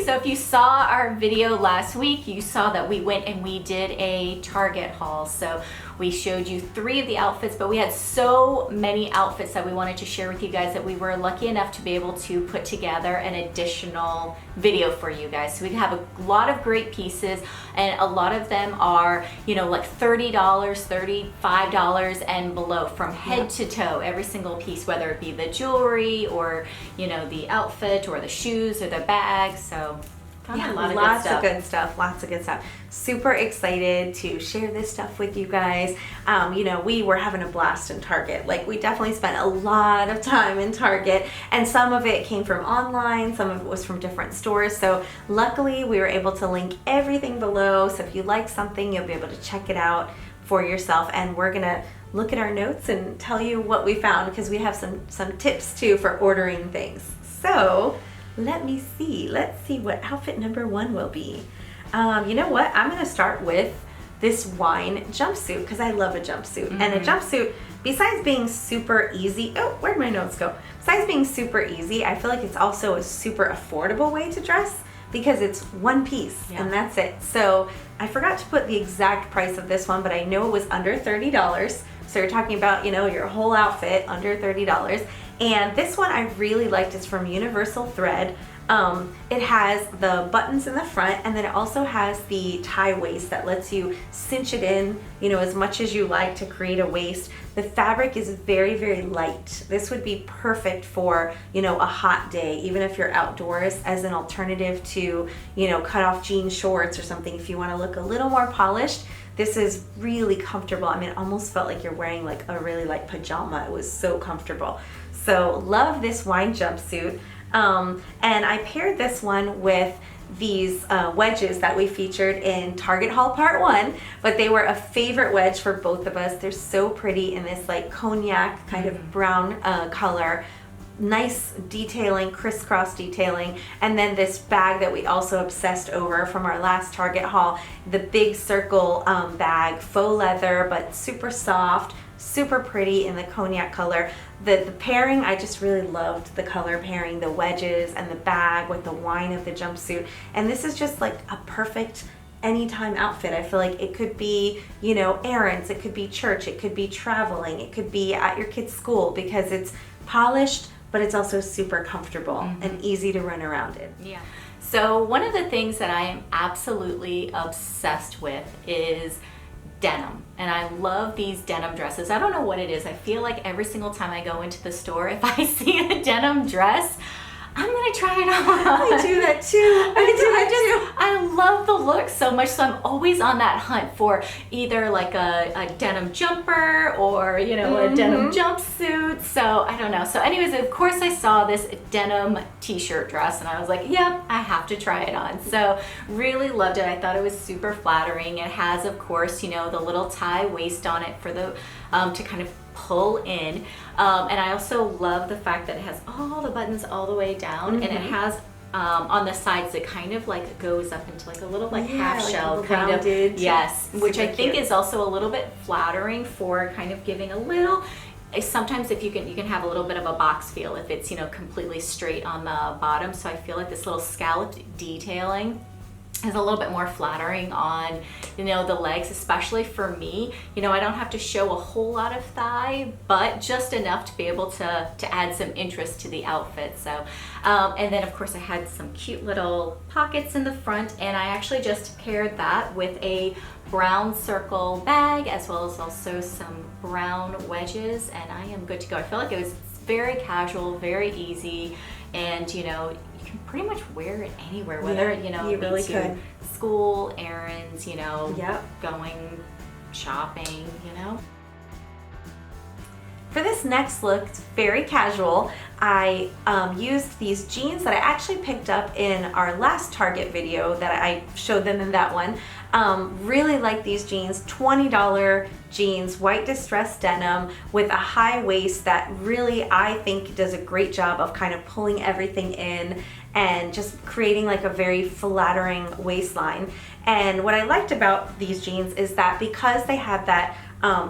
So if you saw our video last week, you saw that we went and we did a Target haul. So we showed you 3 of the outfits, but we had so many outfits that we wanted to share with you guys that we were lucky enough to be able to put together an additional video for you guys. So we have a lot of great pieces, and a lot of them are, you know, like $30, $35 and below, from head to toe, every single piece, whether it be the jewelry or, you know, the outfit or the shoes or the bag. So yeah, lots of good stuff. Super excited to share this stuff with you guys. You know, we were having a blast in Target. Like, we definitely spent a lot of time in Target, and some of it came from online, some of it was from different stores. So luckily we were able to link everything below. So if you like something, you'll be able to check it out for yourself. And we're gonna look at our notes and tell you what we found, because we have some tips too for ordering things. So let's see what outfit number 1 will be. You know what? I'm gonna start with this wine jumpsuit, because I love a jumpsuit. And a jumpsuit, besides being super easy, oh, where'd my notes go? Besides being super easy, I feel like it's also a super affordable way to dress, because it's one piece and that's it. So I forgot to put the exact price of this one, but I know it was under $30. So you're talking about, you know, your whole outfit under $30. And this one I really liked. It's from Universal Thread. It has the buttons in the front, and then it also has the tie waist that lets you cinch it in, you know, as much as you like to create a waist. The fabric is very, very light. This would be perfect for, you know, a hot day, even if you're outdoors, as an alternative to, you know, cut off jean shorts or something. If you want to look a little more polished, this is really comfortable. I mean, it almost felt like you're wearing like a really light pajama. It was so comfortable. So love this wine jumpsuit. And I paired this one with these wedges that we featured in Target Haul Part 1, but they were a favorite wedge for both of us. They're so pretty in this like cognac kind of brown color. Nice detailing, crisscross detailing, and then this bag that we also obsessed over from our last Target haul, the big circle bag, faux leather, but super soft, super pretty in the cognac color. The pairing, I just really loved the color pairing, the wedges and the bag with the wine of the jumpsuit. And this is just like a perfect anytime outfit. I feel like it could be, you know, errands, it could be church, it could be traveling, it could be at your kid's school, because it's polished, but it's also super comfortable and easy to run around in. Yeah. So one of the things that I am absolutely obsessed with is denim. And I love these denim dresses. I don't know what it is. I feel like every single time I go into the store, if I see a denim dress, I'm gonna try it on. I do that too. I love the look so much, so I'm always on that hunt for either like a denim jumper or, you know, a denim jumpsuit. So I don't know. So anyways, of course I saw this denim t-shirt dress and I was like, yep, I have to try it on. So really loved it. I thought it was super flattering. It has, of course, you know, the little tie waist on it for the to kind of pull in, and I also love the fact that it has all the buttons all the way down, and it has on the sides it kind of like goes up into like a little like half shell like kind rounded, of, yes, which I think cute. is also a little bit flattering for kind of giving a little, sometimes if you can have a little bit of a box feel if it's, you know, completely straight on the bottom. So I feel like this little scalloped detailing is a little bit more flattering on, you know, the legs, especially for me. You know, I don't have to show a whole lot of thigh, but just enough to be able to add some interest to the outfit. So, and then of course I had some cute little pockets in the front, and I actually just paired that with a brown circle bag as well as also some brown wedges, and I am good to go. I feel like it was very casual, very easy, and you know, pretty much wear it anywhere, whether you know, you really could. School, errands, you know, yep, going shopping, you know. For this next look, it's very casual. I used these jeans that I actually picked up in our last Target video that I showed them in that one. Really like these jeans, $20 jeans, white distressed denim with a high waist that really, I think, does a great job of kind of pulling everything in and just creating like a very flattering waistline. And what I liked about these jeans is that because they had that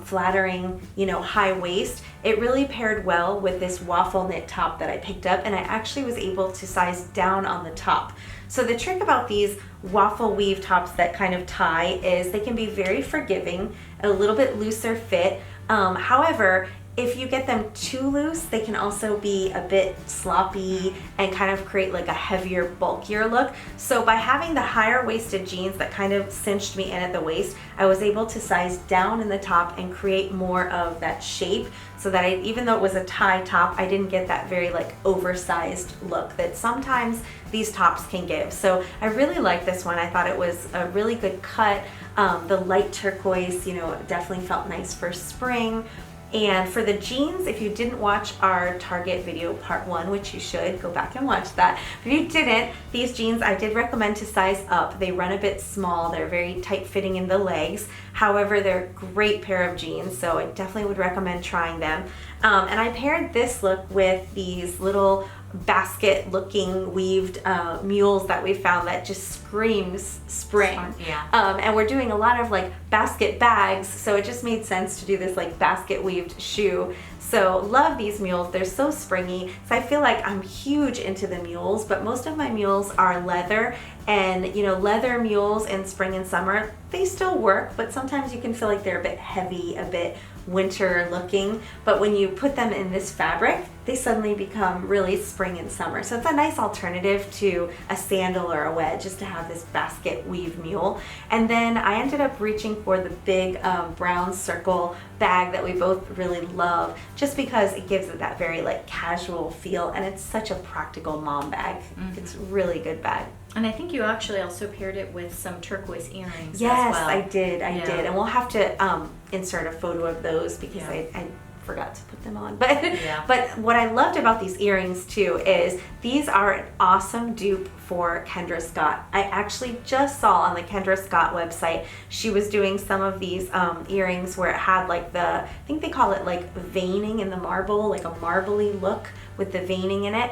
flattering, you know, high waist, it really paired well with this waffle knit top that I picked up, and I actually was able to size down on the top. So the trick about these waffle weave tops that kind of tie is they can be very forgiving, a little bit looser fit. However, if you get them too loose, they can also be a bit sloppy and kind of create like a heavier, bulkier look. So by having the higher waisted jeans that kind of cinched me in at the waist, I was able to size down in the top and create more of that shape, so that even though it was a tie top, I didn't get that very like oversized look that sometimes these tops can give. So I really like this one. I thought it was a really good cut. The light turquoise, definitely felt nice for spring. And for the jeans, if you didn't watch our Target video part 1, which you should, go back and watch that. If you didn't, these jeans I did recommend to size up. They run a bit small. They're very tight fitting in the legs. However, they're a great pair of jeans, so I definitely would recommend trying them. And I paired this look with these little basket looking weaved mules that we found that just screams spring. Yeah. And we're doing a lot of like basket bags, so it just made sense to do this like basket weaved shoe. So love these mules. They're so springy. So I feel like I'm huge into the mules, but most of my mules are leather, and leather mules in spring and summer, they still work, but sometimes you can feel like they're a bit heavy, a bit winter looking. But when you put them in this fabric, they suddenly become really spring and summer. So it's a nice alternative to a sandal or a wedge, just to have this basket weave mule. And then I ended up reaching for the big brown circle bag that we both really love, just because it gives it that very like casual feel, and it's such a practical mom bag. It's a really good bag. And I think you actually also paired it with some turquoise earrings Yes, as well. I did. And we'll have to insert a photo of those because Yeah. I forgot to put them on. But Yeah. but what I loved about these earrings too is these are an awesome dupe for Kendra Scott. I actually just saw on the Kendra Scott website, she was doing some of these earrings where it had like I think they call it like veining in the marble, like a marbly look with the veining in it.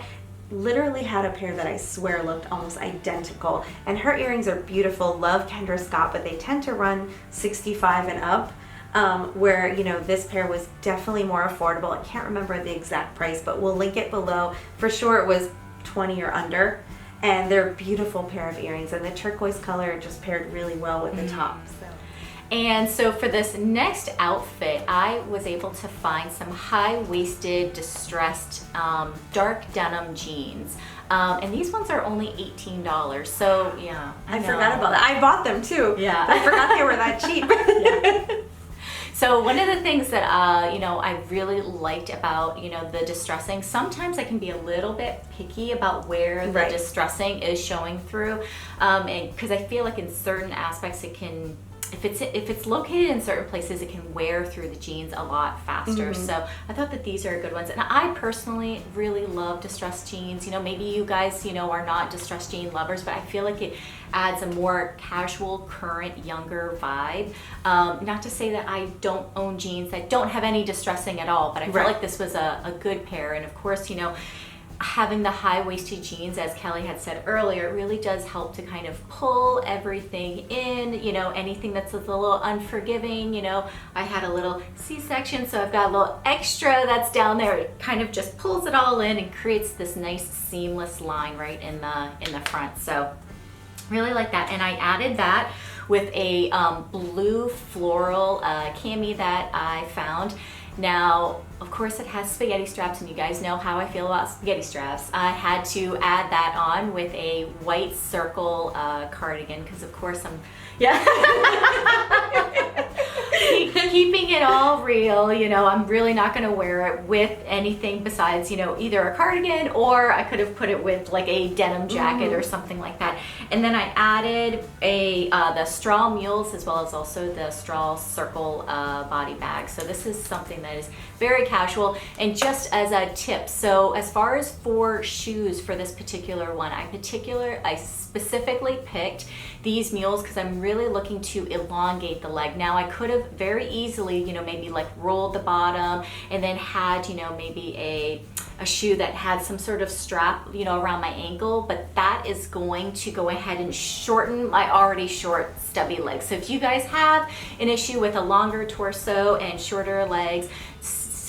Literally had a pair that I swear looked almost identical, and her earrings are beautiful. Love Kendra Scott, but they tend to run 65 and up, where this pair was definitely more affordable. I can't remember the exact price, but we'll link it below. For sure it was 20 or under, and they're a beautiful pair of earrings, and the turquoise color just paired really well with the top. And so for this next outfit, I was able to find some high-waisted, distressed, dark denim jeans. And these ones are only $18. So yeah, I forgot about that. I bought them too. Yeah. I forgot they were that cheap. Yeah. So one of the things that I really liked about the distressing, sometimes I can be a little bit picky about where the Right. distressing is showing through, and because I feel like in certain aspects it can, if it's located in certain places, it can wear through the jeans a lot faster. So I thought that these are good ones, and I personally really love distressed jeans. Maybe you guys are not distressed jean lovers, but I feel like it adds a more casual, current, younger vibe. Not to say that I don't own jeans that don't have any distressing at all, but I feel like this was a good pair. And of course, having the high-waisted jeans, as Kelly had said earlier, really does help to kind of pull everything in, anything that's a little unforgiving. I had a little C-section, so I've got a little extra that's down there. It kind of just pulls it all in and creates this nice seamless line right in the front. So really like that. And I added that with a blue floral cami that I found. Now, of course, it has spaghetti straps, and you guys know how I feel about spaghetti straps. I had to add that on with a white circle cardigan, because of course keeping it all real, I'm really not going to wear it with anything besides, either a cardigan, or I could have put it with like a denim jacket or something like that. And then I added the straw mules, as well as also the straw circle body bag. So this is something that is very casual. And just as a tip, so as far as for shoes for this particular one, I specifically picked these mules because I'm really looking to elongate the leg. Now I could have very easily, maybe like rolled the bottom and then had, maybe a shoe that had some sort of strap, around my ankle, but that is going to go ahead and shorten my already short, stubby legs. So if you guys have an issue with a longer torso and shorter legs,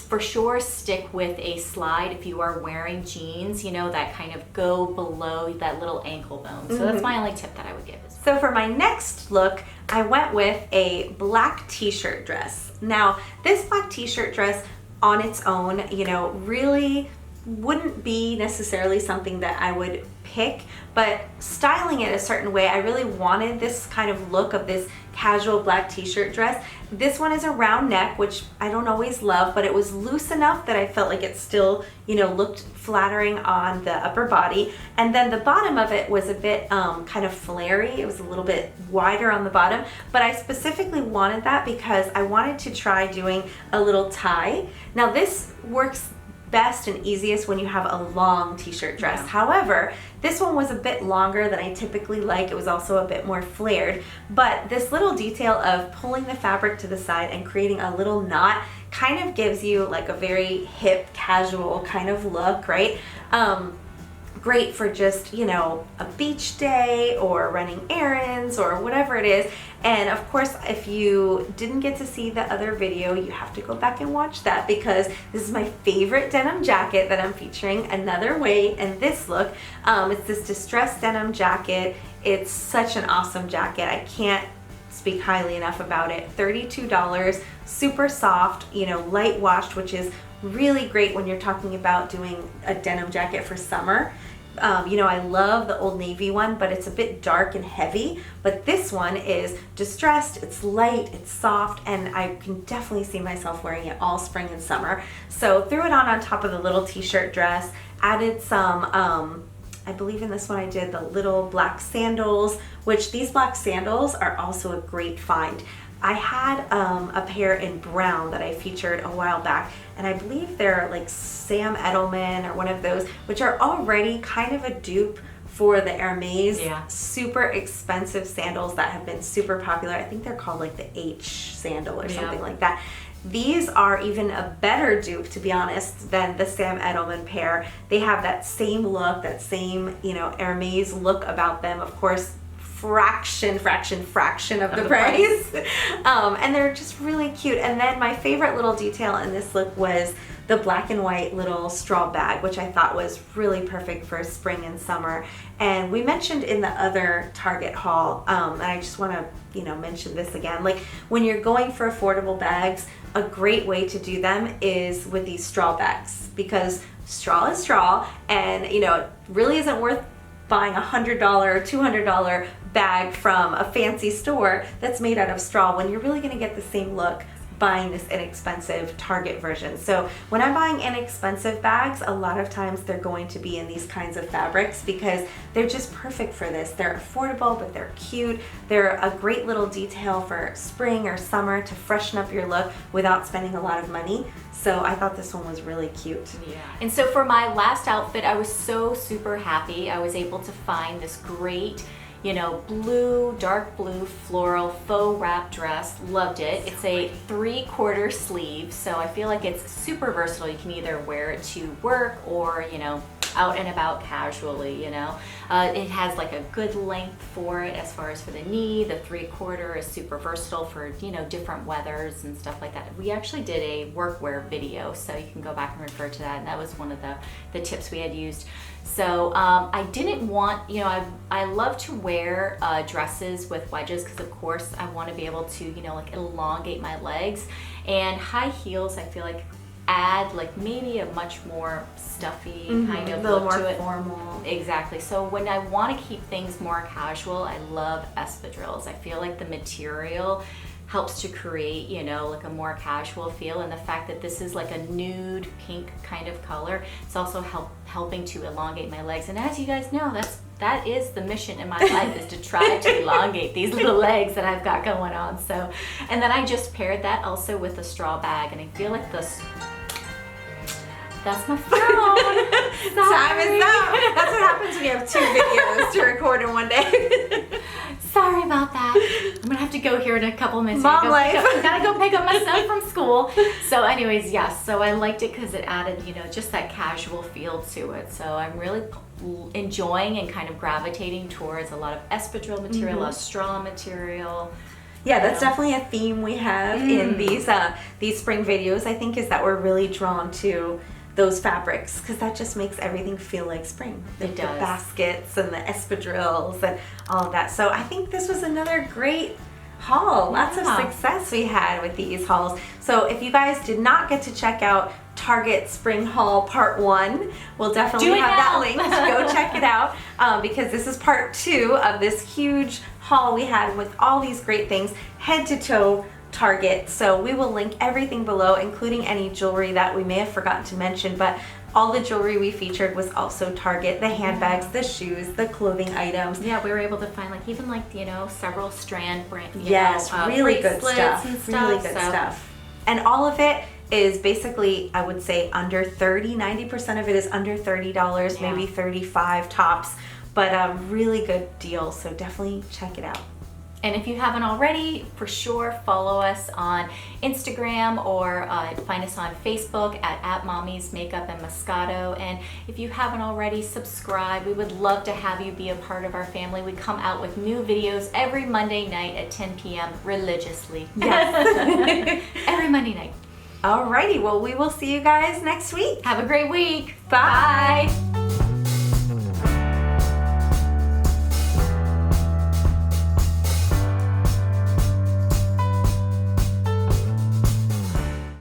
for sure stick with a slide if you are wearing jeans, you know, that kind of go below that little ankle bone. So that's my only tip that I would give. So for my next look, I went with a black t-shirt dress. Now, this black t-shirt dress on its own, you know, really wouldn't be necessarily something that I would pick, but styling it a certain way, I really wanted this kind of look of this casual black t-shirt dress. This one is a round neck, which I don't always love, but it was loose enough that I felt like it still, you know, looked flattering on the upper body. And then the bottom of it was a bit kind of flary. It was a little bit wider on the bottom, but I specifically wanted that because I wanted to try doing a little tie. Now this works best and easiest when you have a long t-shirt dress. However, this one was a bit longer than I typically like. It was also a bit more flared, but this little detail of pulling the fabric to the side and creating a little knot kind of gives you like a very hip, casual kind of look, right? Great for just, you know, a beach day or running errands or whatever it is. And of course, if you didn't get to see the other video, you have to go back and watch that because this is my favorite denim jacket that I'm featuring another way in this look. It's this distressed denim jacket. It's such an awesome jacket. I can't speak highly enough about it. $32, super soft, you know, light washed, which is really great when you're talking about doing a denim jacket for summer. You know, I love the Old Navy one, but it's a bit dark and heavy. But this one is distressed, it's light, it's soft, and I can definitely see myself wearing it all spring and summer. So threw it on top of the little t-shirt dress, added some, I believe in this one I did the little black sandals, which these black sandals are also a great find. I had a pair in brown that I featured a while back, and I believe they're like Sam Edelman or one of those, which are already kind of a dupe for the Hermes super expensive sandals that have been super popular. I think they're called like the H sandal or something like that. These are even a better dupe, to be honest, than the Sam Edelman pair. They have that same look, that same, you know, Hermes look about them. Of course, fraction of the price. And they're just really cute. And then my favorite little detail in this look was the black and white little straw bag, which I thought was really perfect for spring and summer. And we mentioned in the other Target haul, and I just want to, you know, mention this again, like when you're going for affordable bags, a great way to do them is with these straw bags, because straw is straw, and you know, it really isn't worth buying $100 or $200 bag from a fancy store that's made out of straw when you're really going to get the same look buying this inexpensive Target version. So when I'm buying inexpensive bags, a lot of times they're going to be in these kinds of fabrics because they're just perfect for this. They're affordable, but they're cute. They're a great little detail for spring or summer to freshen up your look without spending a lot of money. So I thought this one was really cute. Yeah. And so for my last outfit, I was so super happy. I was able to find this great, you know, blue, dark blue floral faux wrap dress. Loved it. It's a 3/4 sleeve, so I feel like it's super versatile. You can either wear it to work or, you know, out and about casually, you know. It has like a good length for it as far as for the knee. The 3/4 is super versatile for, you know, different weathers and stuff like that. We actually did a workwear video, so you can go back and refer to that, and that was one of the tips we had used. So I didn't want, you know, I love to wear dresses with wedges because of course I want to be able to, you know, like elongate my legs, and high heels I feel like add like maybe a much more stuffy kind of look to it. Formal. Exactly. So when I want to keep things more casual, I love espadrilles. I feel like the material helps to create, you know, like a more casual feel, and the fact that this is like a nude pink kind of color, it's also helping to elongate my legs. And as you guys know, that is the mission in my life, is to try to elongate these little legs that I've got going on. So, and then I just paired that also with a straw bag, and I feel like this. That's my phone. Time is up. That's what happens when you have 2 videos to record in one day. Sorry about that. I'm gonna have to go here in a couple minutes. Mom life. I gotta go pick up my son from school. So anyways, yes, so I liked it because it added, you know, just that casual feel to it. So I'm really enjoying and kind of gravitating towards a lot of espadrille material, a lot of straw material. Yeah, that's definitely a theme we have in these spring videos, I think, is that we're really drawn to those fabrics because that just makes everything feel like spring. It does. The baskets and the espadrilles and all of that. So I think this was another great haul. Lots of success we had with these hauls. So if you guys did not get to check out Target Spring Haul Part 1, we'll definitely have that link to go check it out because this is Part 2 of this huge haul we had with all these great things, head to toe Target. So we will link everything below, including any jewelry that we may have forgotten to mention, but all the jewelry we featured was also Target, the handbags, the shoes, the clothing items. Yeah, we were able to find like even like, you know, several strand brand, really good stuff. And really good stuff. And all of it is basically, I would say, under 30, 90% of it is under $30, maybe 35 tops, but a really good deal. So definitely check it out. And if you haven't already, for sure follow us on Instagram or find us on Facebook at Mommy's Makeup and Moscato. And if you haven't already, subscribe. We would love to have you be a part of our family. We come out with new videos every Monday night at 10 p.m. religiously. Yes. Every Monday night. Alrighty, well, we will see you guys next week. Have a great week. Bye. Bye.